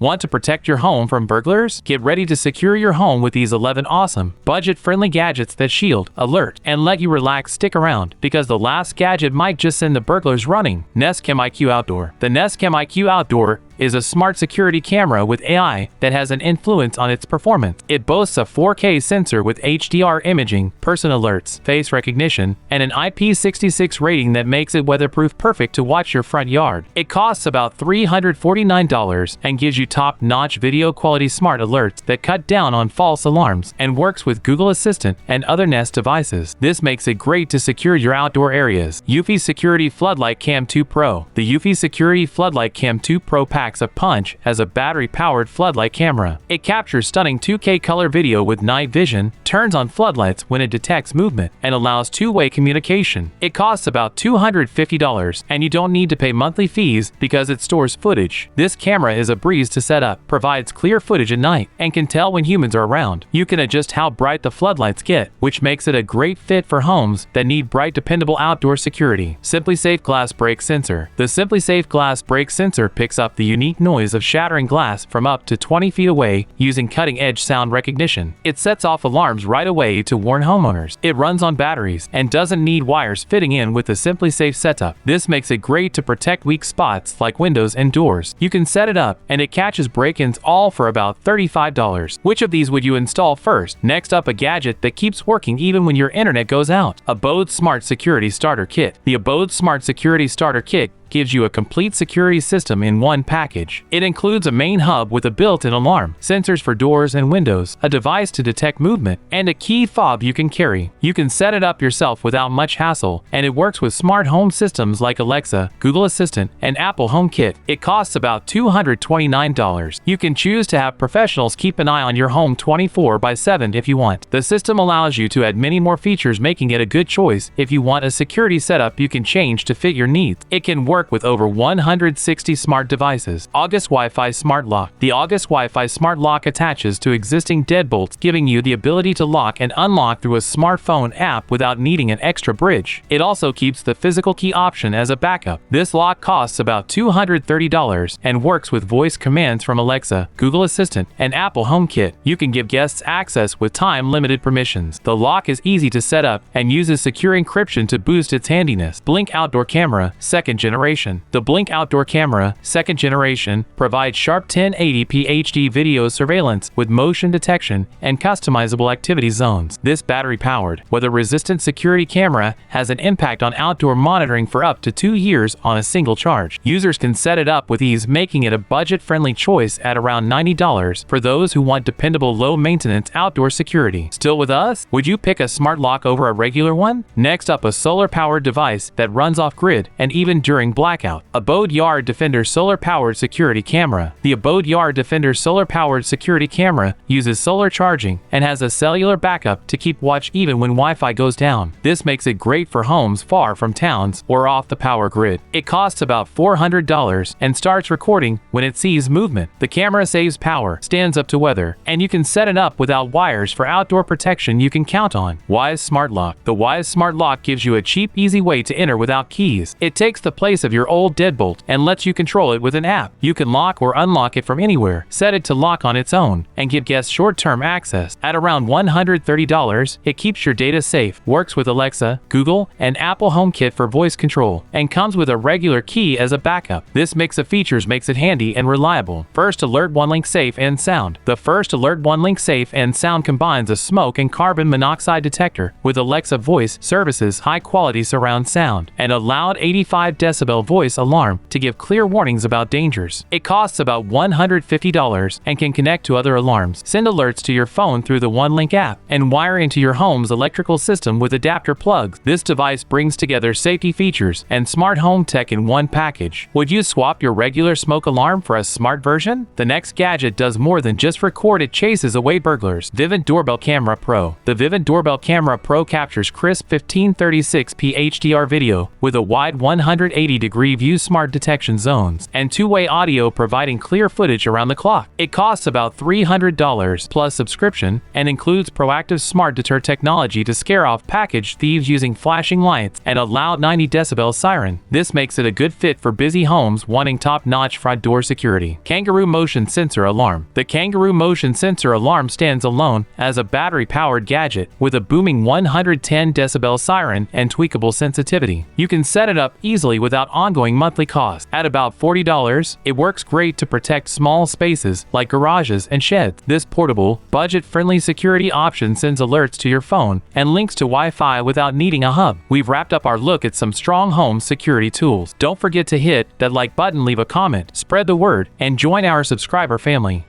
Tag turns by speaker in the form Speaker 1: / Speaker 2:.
Speaker 1: Want to protect your home from burglars? Get ready to secure your home with these 11 awesome, budget-friendly gadgets that shield, alert, and let you relax. Stick around, because the last gadget might just send the burglars running. Nest Cam IQ Outdoor. The Nest Cam IQ Outdoor is a smart security camera with AI that has an influence on its performance. It boasts a 4K sensor with HDR imaging, person alerts, face recognition, and an IP66 rating that makes it weatherproof, perfect to watch your front yard. It costs about $349 and gives you top-notch video quality smart alerts that cut down on false alarms and works with Google Assistant and other Nest devices. This makes it great to secure your outdoor areas. Eufy Security Floodlight Cam 2 Pro. The Eufy Security Floodlight Cam 2 Pro packs a punch as a battery-powered floodlight camera. It captures stunning 2K color video with night vision, turns on floodlights when it detects movement, and allows two-way communication. It costs about $250, and you don't need to pay monthly fees because it stores footage. This camera is a breeze to set up, provides clear footage at night, and can tell when humans are around. You can adjust how bright the floodlights get, which makes it a great fit for homes that need bright, dependable outdoor security. SimpliSafe Glass Break Sensor. The SimpliSafe Glass Break Sensor picks up the unique noise of shattering glass from up to 20 feet away using cutting-edge sound recognition. It sets off alarms right away to warn homeowners. It runs on batteries and doesn't need wires fitting in with the SimpliSafe setup. This makes it great to protect weak spots like windows and doors. You can set it up and it catches break-ins, all for about $35. Which of these would you install first? Next up, a gadget that keeps working even when your internet goes out. Abode Smart Security Starter Kit. The Abode Smart Security Starter Kit gives you a complete security system in one package. It includes a main hub with a built-in alarm, sensors for doors and windows, a device to detect movement, and a key fob you can carry. You can set it up yourself without much hassle, and it works with smart home systems like Alexa, Google Assistant, and Apple HomeKit. It costs about $229. You can choose to have professionals keep an eye on your home 24/7 if you want. The system allows you to add many more features, making it a good choice if you want a security setup you can change to fit your needs. It can work with over 160 smart devices. August Wi-Fi Smart Lock. The August Wi-Fi Smart Lock attaches to existing deadbolts, giving you the ability to lock and unlock through a smartphone app without needing an extra bridge. It also keeps the physical key option as a backup. This lock costs about $230 and works with voice commands from Alexa, Google Assistant, and Apple HomeKit. You can give guests access with time-limited permissions. The lock is easy to set up and uses secure encryption to boost its handiness. Blink Outdoor Camera, second generation. The Blink Outdoor Camera, second generation, provides sharp 1080p HD video surveillance with motion detection and customizable activity zones. This battery-powered, weather-resistant security camera has an impact on outdoor monitoring for up to 2 years on a single charge. Users can set it up with ease, making it a budget-friendly choice at around $90 for those who want dependable, low-maintenance outdoor security. Still with us? Would you pick a smart lock over a regular one? Next up, a solar-powered device that runs off-grid and even during blackout. Abode Yard Defender Solar-Powered Security Camera. The Abode Yard Defender Solar-Powered Security Camera uses solar charging and has a cellular backup to keep watch even when Wi-Fi goes down. This makes it great for homes far from towns or off the power grid. It costs about $400 and starts recording when it sees movement. The camera saves power, stands up to weather, and you can set it up without wires for outdoor protection you can count on. Wyze Smart Lock. The Wyze Smart Lock gives you a cheap, easy way to enter without keys. It takes the place of your old deadbolt and lets you control it with an app. You can lock or unlock it from anywhere, set it to lock on its own, and give guests short-term access. At around $130, it keeps your data safe, works with Alexa, Google, and Apple HomeKit for voice control, and comes with a regular key as a backup. This mix of features makes it handy and reliable. First Alert Onelink Safe and Sound. The First Alert Onelink Safe and Sound combines a smoke and carbon monoxide detector with Alexa voice services, high-quality surround sound, and a loud 85 decibel voice alarm to give clear warnings about dangers. It costs about $150 and can connect to other alarms, send alerts to your phone through the Onelink app, and wire into your home's electrical system with adapter plugs. This device brings together safety features and smart home tech in one package. Would you swap your regular smoke alarm for a smart version? The next gadget does more than just record, it chases away burglars. Vivint Doorbell Camera Pro. The Vivint Doorbell Camera Pro captures crisp 1536p HDR video with a wide 180 360-degree view smart detection zones, and two-way audio providing clear footage around the clock. It costs about $300 plus subscription and includes proactive smart deter technology to scare off package thieves using flashing lights and a loud 90 decibel siren. This makes it a good fit for busy homes wanting top-notch front door security. Kangaroo Motion Sensor Alarm. The Kangaroo Motion Sensor Alarm stands alone as a battery-powered gadget with a booming 110 decibel siren and tweakable sensitivity. You can set it up easily without ongoing monthly cost. At about $40, it works great to protect small spaces like garages and sheds. This portable, budget-friendly security option sends alerts to your phone and links to Wi-Fi without needing a hub. We've wrapped up our look at some strong home security tools. Don't forget to hit that like button, leave a comment, spread the word, and join our subscriber family.